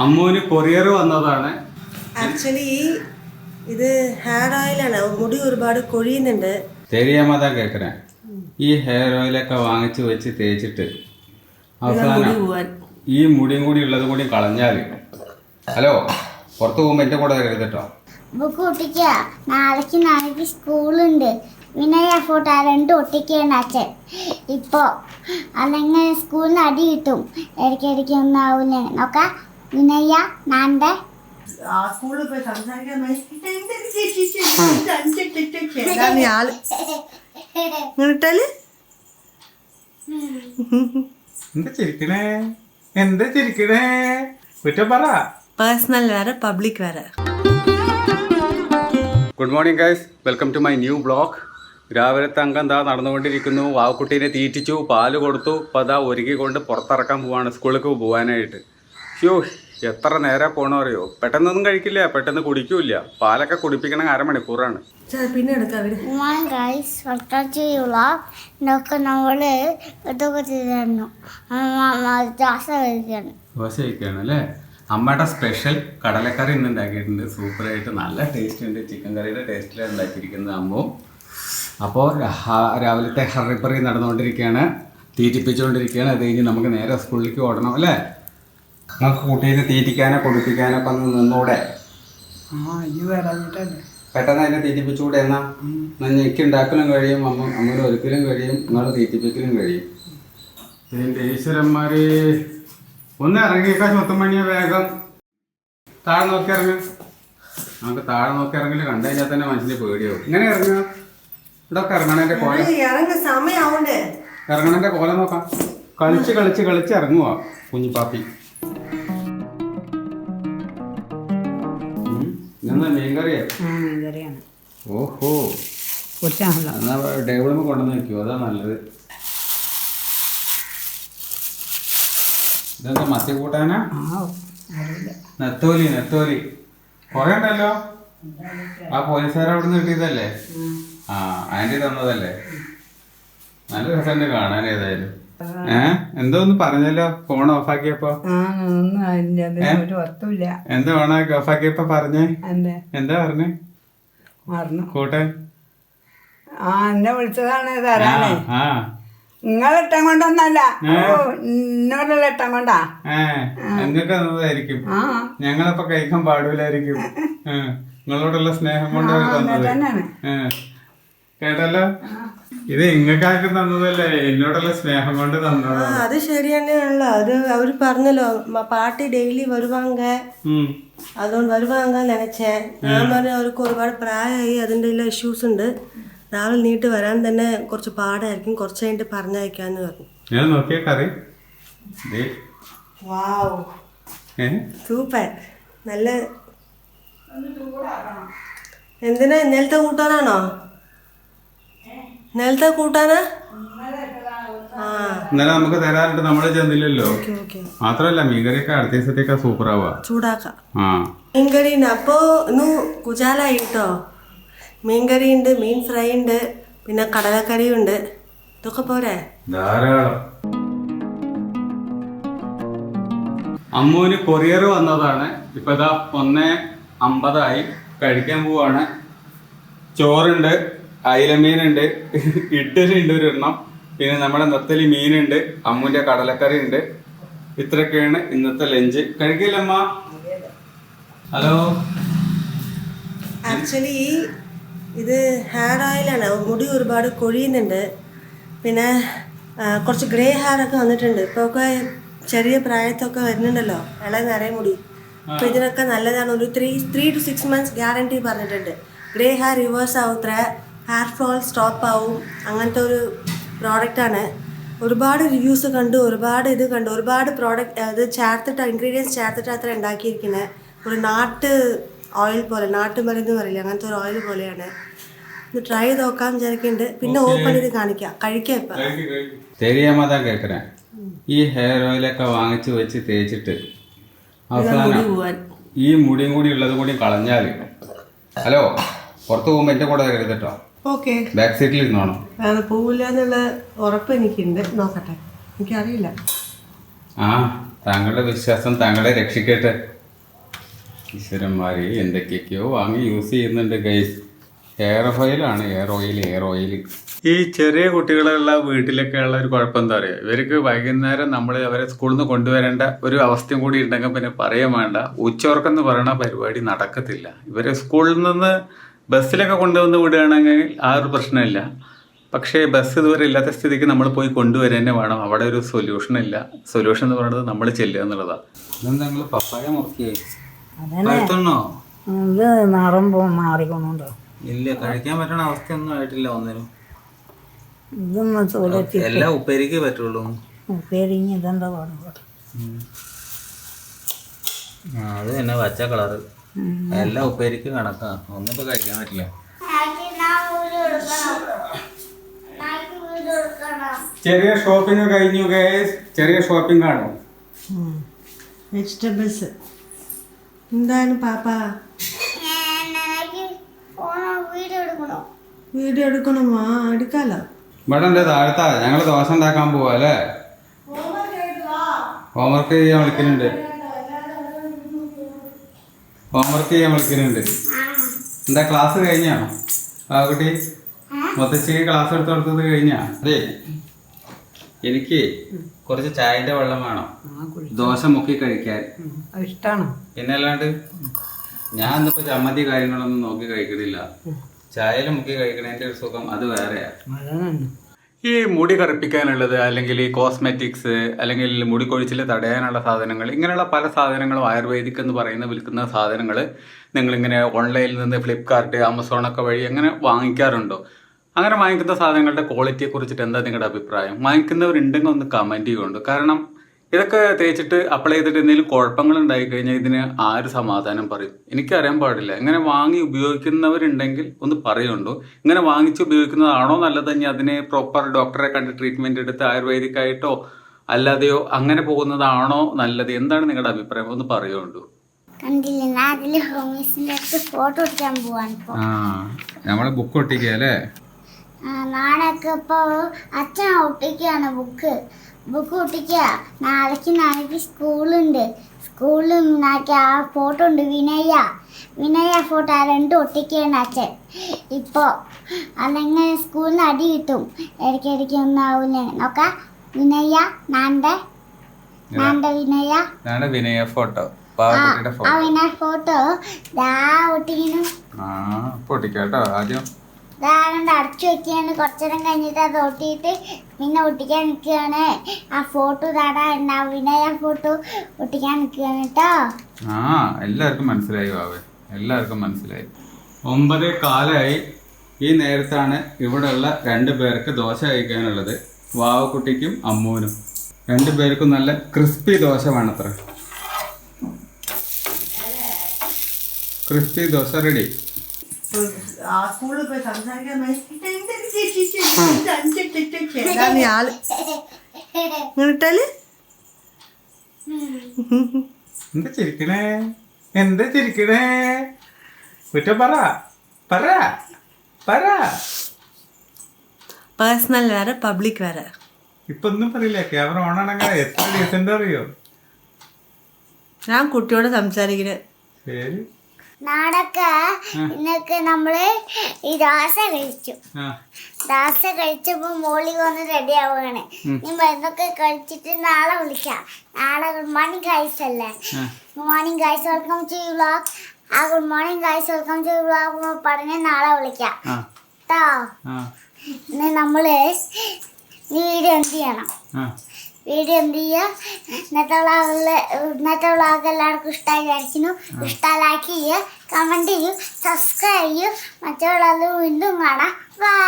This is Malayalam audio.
അമ്മൂന് കൊറിയർ വന്നതാണ്. ആക്ച്വലി ഇത് ഹെയർ ഓയിലാണ്. മുടി ഒരുപാട് കൊഴിയുന്നുണ്ട്. ശരിയാമതാ കേൾക്കണേ. ഈ ഹെയർ ഓയിലൊക്കെ വാങ്ങിച്ച് വെച്ച് തേച്ചിട്ട് അവസാനം ഈ മുടിയും കൂടി ഉള്ളത് കൂടി കളഞ്ഞാല്, ഹലോ, പുറത്ത് പോകുമ്പോ എന്റെ കൂടെ വരരുത് കേട്ടോ. ബുക്ക് ഒട്ടിക്ക. നാളേക്ക് സ്കൂളുണ്ട്. വിനയ ഫോട്ടോ രണ്ട് ഒട്ടിക്കാണ് അച്ഛൻ ഇപ്പോ. അല്ലെങ്കിൽ സ്കൂളിന് അടി കിട്ടും. ഇടയ്ക്കിടയ്ക്ക് ഒന്നാവൂല നോക്കാം. വിനയ നാന്റെ സ്കൂളിൽ പോയി സംസാരിക്കാൻ എന്താ ചിരിക്കണേ കുറ്റം പറ. പേഴ്സണൽ വേറെ, പബ്ലിക് വേറെ. Good morning guys, welcome to my new blog. രാവിലത്തെ അംഗം എന്താ നടന്നുകൊണ്ടിരിക്കുന്നു. വാവക്കുട്ടീനെ തീറ്റിച്ചു, പാല് കൊടുത്തു. ഇപ്പോൾ അതാ ഒരുക്കിക്കൊണ്ട് പുറത്തിറക്കാൻ പോവാണ് സ്കൂളിലേക്ക് പോകാനായിട്ട്. ഷ്യോ, എത്ര നേരം പോകണോ അറിയോ. പെട്ടെന്നൊന്നും കഴിക്കില്ല, പെട്ടെന്ന് കുടിക്കൂല. പാലൊക്കെ കുടിപ്പിക്കണമെങ്കിൽ അരമണിക്കൂറാണ്. പിന്നെ നമ്മള് ഇതൊക്കെ ചെയ്തായിരുന്നു. ദോശ കഴിക്കാണ്. ദോശ കഴിക്കുകയാണ് അല്ലേ. അമ്മയുടെ സ്പെഷ്യൽ കടലക്കറി ഇന്ന് ഉണ്ടാക്കിയിട്ടുണ്ട്. സൂപ്പറായിട്ട് നല്ല ടേസ്റ്റ് ഉണ്ട്. ചിക്കൻ കറിയുടെ ടേസ്റ്റിലാണ് ഉണ്ടാക്കിയിരിക്കുന്നത് അമ്മു. അപ്പോൾ രാവിലത്തെ ഹറിപ്പറി നടന്നുകൊണ്ടിരിക്കുകയാണ്, തീറ്റിപ്പിച്ചുകൊണ്ടിരിക്കുകയാണ്. അത് കഴിഞ്ഞ് നമുക്ക് നേരെ സ്കൂളിലേക്ക് ഓടണം അല്ലേ. നമുക്ക് കുട്ടീനെ തീറ്റിക്കാനോ കുടിപ്പിക്കാനൊക്കെ ഒന്ന് നിന്നൂടെ? പെട്ടെന്ന് അതിനെ തീറ്റിപ്പിച്ചുകൂടെ? എന്നാ എനിക്ക് ഉണ്ടാക്കലും കഴിയും, അമ്മൂടെ ഒരുക്കലും കഴിയും, നിങ്ങളെ തീറ്റിപ്പിക്കലും കഴിയും. എൻ്റെ ഈശ്വരന്മാരെ, ഒന്ന് ഇറങ്ങിയേക്കാ ചൊത്തമണിയ വേഗം. താഴെ നോക്കി ഇറങ്ങുക. നമുക്ക് താഴെ നോക്കി ഇറങ്ങില്ല, കണ്ടു കഴിഞ്ഞാൽ തന്നെ മനസ്സിന് പേടിയാവും. ഇങ്ങനെ ഇറങ്ങുക. ഇവിടൊക്കെ ഇറങ്ങണേന്റെ കോലം, ഇറങ്ങണേന്റെ കോലം നോക്കാം. കളിച്ച് കളിച്ച് കളിച്ച് ഇറങ്ങുക കുഞ്ഞിപ്പാപ്പി. ഇതെന്താ മീൻകറിയാണ്? ഓഹോ, എന്നാ ടേബിളിൽ കൊണ്ടുവന്ന് വെക്കുമോ, അതാ നല്ലത്. ഇതെന്താ മത്തി കൂട്ടാനാ? നെത്തോലി കൊറേ ഉണ്ടല്ലോ. ആ പോലീസുകാരെ അവിടെ നിന്ന് കിട്ടിയതല്ലേ? ആ, ആന്റി തന്നതല്ലേ? നല്ല രസമുണ്ട് കാണാൻ. ഏതായാലും എന്തോ ഒന്ന് പറഞ്ഞല്ലോ ഫോൺ ഓഫാക്കിയപ്പോ. എന്താ ഓണാക്കി ഓഫാക്കിയപ്പോ പറഞ്ഞേ? എന്താ പറഞ്ഞേ കൂട്ടൻ? എന്നെ വിളിച്ചതാണ് തരാനേ. നിങ്ങളിട്ടം കൊണ്ടൊന്നല്ല, എന്നോടുള്ള ഇട്ടം കൊണ്ടാ. എന്നിട്ട് തന്നതായിരിക്കും. ഞങ്ങളിപ്പോ കഴിക്കാൻ പാടൂലായിരിക്കും. നിങ്ങളോടുള്ള സ്നേഹം കൊണ്ട് തന്നത് കേട്ടല്ലോ. ഇത് ഇങ്ങക്കാർക്ക് തന്നതല്ലേ, എന്നോടുള്ള സ്നേഹം കൊണ്ട് തന്നത്. അത് ശരി തന്നെയാണല്ലോ. അത് അവര് പറഞ്ഞല്ലോ പാട്ടി ഡെയിലി വരുവാങ്ക, അതുകൊണ്ട് വരുവാങ്ക നിனைச்சേ. ഞാൻ പറഞ്ഞു അവർക്ക് ഒരുപാട് പ്രായമായി, അതിൻ്റെ എല്ലാം ഇഷ്യൂസ് ഉണ്ട്. രാവിലെ നീട്ട് വരാൻ തന്നെ കുറച്ച് പാടായിരിക്കും, കുറച്ച് കഴിഞ്ഞിട്ട് പറഞ്ഞയക്കാന്ന് പറഞ്ഞു. ഞാൻ നോക്കിയ കറി സൂപ്പർ, നല്ല. എന്തിനാ ഇന്നലത്തെ കൂട്ടാനാണോ? ഇന്നലത്തെ കൂട്ടാനാ? ഇന്നലെ നമുക്ക് തരാറുണ്ട്, നമ്മള് ചെന്നില്ലല്ലോ. മാത്രല്ല മീൻകറിയൊക്കെ അടുത്ത ദിവസത്തേക്ക് സൂപ്പർ ആവാ, ചൂടാക്കാം. മീൻകറി അപ്പോ ഇന്ന് കുജാലായി കേട്ടോ. മീൻകറി ഉണ്ട്, മീൻ ഫ്രൈ ഉണ്ട്, പിന്നെ കടലക്കറിയും ഉണ്ട്. ഇതൊക്കെ പോരെ, ധാരാളം. അമ്മൂന് കൊറിയർ വന്നതാണ്. ഇപ്പൊ ഇതാ 1:50 കഴിക്കാൻ പോവാണ്. ചോറുണ്ട്, അയിലമീനുണ്ട്, ഇഡ്ഡലിണ്ട് ഒരെണ്ണം, പിന്നെ നമ്മുടെ നെത്തലി മീനുണ്ട്, അമ്മൂന്റെ കടലക്കറി ഉണ്ട്. ഇത്രയൊക്കെയാണ് ഇന്നത്തെ ലഞ്ച്. കഴിക്കില്ലമ്മ? ഹലോ. ആക്ച്വലി ഇത് ഹെയർ ഓയിലാണ്. മുടി ഒരുപാട് കൊഴിയുന്നുണ്ട്, പിന്നെ കുറച്ച് ഗ്രേ ഹെയർ ഒക്കെ വന്നിട്ടുണ്ട്. ഇപ്പോൾ ഒക്കെ ചെറിയ പ്രായത്തൊക്കെ വരുന്നുണ്ടല്ലോ ഇളയ നിറയെ മുടി. അപ്പോൾ ഇതിനൊക്കെ നല്ലതാണ്. ഒരു 3 to 6 months ഗ്യാരണ്ടി പറഞ്ഞിട്ടുണ്ട്. ഗ്രേ ഹെയർ റിവേഴ്സ് ആവുത്ര, ഹെയർ ഫോൾ സ്റ്റോപ്പ് ആവും. അങ്ങനത്തെ ഒരു പ്രോഡക്റ്റാണ്. ഒരുപാട് റിവ്യൂസ് കണ്ടു, ഒരുപാട് പ്രോഡക്റ്റ് അത് ചേർത്തിട്ട്, ഇൻഗ്രീഡിയൻസ് ചേർത്തിട്ട് അത്ര ഉണ്ടാക്കിയിരിക്കുന്നത്. ഒരു നാട്ട് ഓയിൽ പോലെ, നാട്ടുമരുന്ന് പറയില്ല, അങ്ങനത്തെ ഒരു ഓയിൽ പോലെയാണ്. ഇത് ട്രൈ ചെയ്ത് നോക്കാൻ വിചാരിക്കുന്നുണ്ട്. പിന്നെ ഓപ്പൺ ചെയ്ത് കാണിക്കാം, കഴിക്കാം. ഇപ്പം ശരിയാമതാ കേൾക്കണേ. ഈ ഹെയർ ഓയിലൊക്കെ വാങ്ങിച്ച് വെച്ച് തേച്ചിട്ട് അവസാനം ഈ മുടിയും കൂടി ഉള്ളത് കൂടി കളഞ്ഞാല്, ഹലോ, പുറത്ത് പോകുമ്പോ എന്റെ കൂടെ വരരുത് കേട്ടോ. ഓക്കെ, ബാക്ക് സീറ്റിൽ ഇരുന്നോണം. പോവില്ല എന്നുള്ള ഉറപ്പ് എനിക്കുണ്ട്. നോക്കട്ടെ, എനിക്കറിയില്ല. താങ്കളുടെ വിശ്വാസം താങ്കളെ രക്ഷിക്കട്ടെ. ഈശ്വരന്മാരെ എന്തൊക്കെയൊക്കെയോ വാങ്ങി യൂസ് ചെയ്യുന്നുണ്ട് ഗൈസ്. ഹെയർ ഓയിലാണ്, ഹെയർ ഓയിൽ. ഈ ചെറിയ കുട്ടികളുള്ള വീട്ടിലൊക്കെ ഉള്ള ഒരു കുഴപ്പം എന്താ പറയുക, ഇവർക്ക് വൈകുന്നേരം നമ്മൾ അവരെ സ്കൂളിൽ നിന്ന് കൊണ്ടുവരേണ്ട ഒരു അവസ്ഥയും കൂടി ഉണ്ടെങ്കിൽ പിന്നെ പറയാൻ വേണ്ട. ഉച്ചോർക്കെന്ന് പറയുന്ന പരിപാടി നടക്കത്തില്ല. ഇവരെ സ്കൂളിൽ നിന്ന് ബസ്സിലൊക്കെ കൊണ്ടുവന്ന് വിടുകയാണെങ്കിൽ ആ ഒരു പ്രശ്നമില്ല. പക്ഷേ ബസ് ഇതുവരെ ഇല്ലാത്ത സ്ഥിതിക്ക് നമ്മൾ പോയി കൊണ്ടുവരാൻ തന്നെ വേണം. അവിടെ ഒരു സൊല്യൂഷൻ ഇല്ല. സൊല്യൂഷൻ എന്ന് പറയുന്നത് നമ്മൾ ചെല്ലുക എന്നുള്ളതാണ്. ഇതെന്താ നിങ്ങൾ പപ്പായ മുറിക്കേ? കഴിക്കണോ? ഇത് മാറുമ്പോൾ മാറിക്കൊണ്ടോ? ഇല്ല, കഴിക്കാൻ പറ്റണ അവസ്ഥയൊന്നും ആയിട്ടില്ല ഒന്നിനും. ഇതൊന്നും ചോദിച്ചു എല്ലാം ഉപ്പേരിക്ക് പറ്റുള്ളൂ. ഉപ്പേരിങ്ങി ഇതെന്താ പാടും? അത് തന്നെ പച്ച കളറ്. എല്ലാം ഉപ്പേരിക്ക് കണക്കാ. ഒന്നും ഇപ്പൊ കഴിക്കാൻ പറ്റില്ല. ചെറിയ ഷോപ്പിംഗ് കഴിഞ്ഞു ഗൈസ്. ചെറിയ ഷോപ്പിംഗ് ആണോ? വെജിറ്റബിൾസ് എന്താണ് പാപ്പ? വീഡിയോ എടുക്കണമോ? എടുക്കാലോ. ഇവിടെ ഉണ്ട് താഴത്താ. ഞങ്ങൾ ദോശ ഉണ്ടാക്കാൻ പോവാ അല്ലേ? ഹോംവർക്ക് ചെയ്യാൻ വിളിക്കുന്നുണ്ട്. എന്താ ക്ലാസ് കഴിഞ്ഞാണോ കുട്ടി? മൊത്തശ്ശേരി ക്ലാസ് എടുത്ത് കൊടുത്തത് കഴിഞ്ഞാ? അതെ, എനിക്ക് കുറച്ച് ചായന്റെ വെള്ളം വേണം, ദോശ മുക്കി കഴിക്കാൻ. ഇഷ്ടമാണോ? പിന്നെ അല്ലാണ്ട് ഞാൻ ഇന്നിപ്പോ ചമ്മന്തി കാര്യങ്ങളൊന്നും നോക്കി കഴിക്കണില്ല. ചായയിൽ മുക്കി കഴിക്കണതിന്റെ ഒരു സുഖം അത് വേറെയാ. ഈ മുടി കറുപ്പിക്കാനുള്ളത്, അല്ലെങ്കിൽ ഈ കോസ്മെറ്റിക്സ്, അല്ലെങ്കിൽ മുടി കൊഴിച്ചിൽ തടയാനുള്ള സാധനങ്ങൾ, ഇങ്ങനെയുള്ള പല സാധനങ്ങളും ആയുർവേദിക് എന്ന് പറയുന്ന വിൽക്കുന്ന സാധനങ്ങൾ നിങ്ങളിങ്ങനെ ഓൺലൈനിൽ നിന്ന് ഫ്ലിപ്കാർട്ട്, ആമസോണൊക്കെ വഴി അങ്ങനെ വാങ്ങിക്കാറുണ്ടോ? അങ്ങനെ വാങ്ങിക്കുന്ന സാധനങ്ങളുടെ ക്വാളിറ്റിയെ കുറിച്ചിട്ട് എന്താ നിങ്ങളുടെ അഭിപ്രായം? വാങ്ങിക്കുന്നവരുണ്ടെങ്കിൽ ഒന്ന് കമൻറ്റ് ചെയ്യുന്നുണ്ട്. കാരണം ഇതൊക്കെ തേച്ചിട്ട് അപ്ലൈ ചെയ്തിട്ട് എന്തെങ്കിലും കുഴപ്പങ്ങൾ ഉണ്ടായി കഴിഞ്ഞാൽ ഇതിന് ആര് സമാധാനം പറയും? എനിക്കറിയാൻ പാടില്ല. ഇങ്ങനെ വാങ്ങി ഉപയോഗിക്കുന്നവരുണ്ടെങ്കിൽ ഒന്ന് പറയുന്നുണ്ടോ? ഇങ്ങനെ വാങ്ങിച്ച് ഉപയോഗിക്കുന്നതാണോ നല്ലത്? ഇനി അതിന് പ്രോപ്പർ ഡോക്ടറെ കണ്ട് ട്രീറ്റ്മെൻറ്റ് എടുത്ത് ആയുർവേദിക് ആയിട്ടോ അല്ലാതെയോ അങ്ങനെ പോകുന്നതാണോ നല്ലത്? എന്താണ് നിങ്ങളുടെ അഭിപ്രായം? ഒന്ന് പറയുന്നുണ്ടോ? ഫോട്ടോ എടുക്കാൻ പോവാൻ നമ്മള് ബുക്ക് ഒട്ടിക്കുക അല്ലേ? നാളെയൊക്കെ ഇപ്പോൾ അച്ഛൻ ഒട്ടിക്കുകയാണ് ബുക്ക് ഒട്ടിക്കുക. നാളേക്ക് സ്കൂളുണ്ട്. സ്കൂളിൽ ആ ഫോട്ടോ ഉണ്ട്. വിനയ ഫോട്ടോ ആ രണ്ടും ഒട്ടിക്കുകയാണ് അച്ഛൻ ഇപ്പോൾ. അല്ലെങ്കിൽ സ്കൂളിൽ നിന്ന് അടി കിട്ടും. ഇടയ്ക്കിടയ്ക്ക് ഒന്നും ആവില്ല. നോക്കാം. നാന്റെ വിനയ ഫോട്ടോ ആ വിനയ ഫോട്ടോ ഒട്ടിക്കുന്നു. പൊട്ടിക്കാട്ടോ ആദ്യം. ഇതാകണ്ട് അടച്ചു വെക്കുകയാണ്. കുറച്ചേരം കഴിഞ്ഞിട്ട് അത് ഒട്ടിയിട്ട് പിന്നെ ഒട്ടിക്കാൻ നിൽക്കുകയാണ്. ആ ഫോട്ടോ താടാ വിനയ ഫോട്ടോ ഒട്ടിക്കാൻ നിൽക്കുകയാണ് കേട്ടോ. എല്ലാവർക്കും മനസ്സിലായി ബാബേ, എല്ലാവർക്കും മനസ്സിലായി. 9:15 ഈ നേരത്താണ് ഇവിടെയുള്ള 2 പേർക്ക് ദോശ കഴിക്കാനുള്ളത്. വാവക്കുട്ടിക്കും അമ്മൂനും 2 പേർക്കും നല്ല ക്രിസ്പി ദോശ വേണത്ര. Crispy dosa ready. സ്കൂളിൽ പോയി സംസാരിക്കാൻ എന്താ ചിരിക്കണേ? കുറ്റം പറ. പേഴ്സണൽ വേറെ പബ്ലിക് വേറെ. ഇപ്പൊ ഒന്നും പറയില്ല. ക്യാമറ ഓൺ ആണെങ്കിൽ എത്ര ഡീസന്റ് അറിയോ? ഞാൻ കുട്ടിയോട് സംസാരിക്കുന്നത്. ശരി. നാടൊക്കെ ഇന്നൊക്കെ നമ്മള് ഈ ദോശ കഴിച്ചപ്പോ മോളി വന്ന് റെഡി ആവുകയാണ്. നീ മരുന്നൊക്കെ കഴിച്ചിട്ട് നാളെ വിളിക്കാം. നാളെ ഗുഡ് മോർണിംഗ് ഗൈസ് അല്ലേ? Good morning guys, welcome to vlog. ആ good morning guys, welcome to vlog പറഞ്ഞ് നാളെ വിളിക്കാം കേട്ടോ. ഇന്ന് നമ്മള് വീഡിയോ എന്ത് ചെയ്യണം? എന്ത് ചെയ്യുക? ഇന്നത്തെ വ്ളോഗ് എല്ലാവർക്കും ഇഷ്ടമായി വിചാരിക്കുന്നു. ഇഷ്ടം ലൈക്ക് ചെയ്യുക, കമൻറ്റ് ചെയ്യൂ, സബ്സ്ക്രൈബ് ചെയ്യൂ. മറ്റുള്ള വീണ്ടും കാണാം. ബൈ.